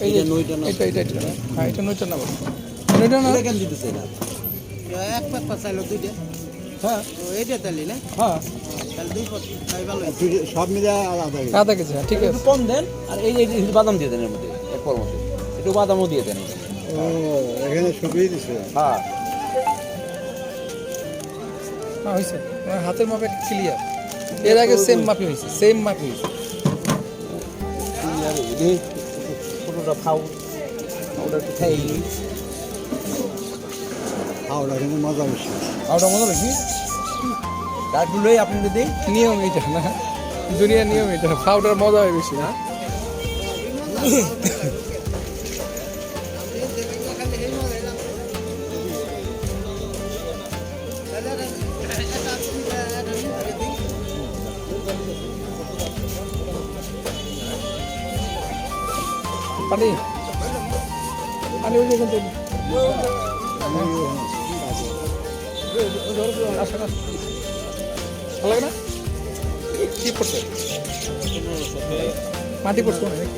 এই যে এটা হ্যাঁ এটা নয়টা না নয়টা না কেন দিতেছে না এক পাতা চাইলো দুইটা হ্যাঁ এইটা তাহলে না হ্যাঁ তাহলে দুই পাতা তাই ভালো সব মিলে আধা কেজি হ্যাঁ ঠিক আছে একটু কম দেন আর এই যে বাদাম দিয়ে দেন এর মধ্যে এক পর মধ্যে একটু বাদামও দিয়ে দেন ও এখানে সবই দিছে হ্যাঁ হ্যাঁ হয়েছে আমার হাতের মাপে ক্লিয়ার এর আগে সেম মাপি হয়েছে ছোটটা খাও ওটা একটু খাই হাওড়া কিন্তু মজা বেশি ওটা মজা বেশি তারপর লই আপনাদের দিই নিয়ম এইটা না দুনিয়ার নিয়ম এটা পাউডার মজা হয় বেশি না পানি পানি ওই যেখান থেকে ভালো লাগে না কি পড়ছে মাটি পড়ছে অনেক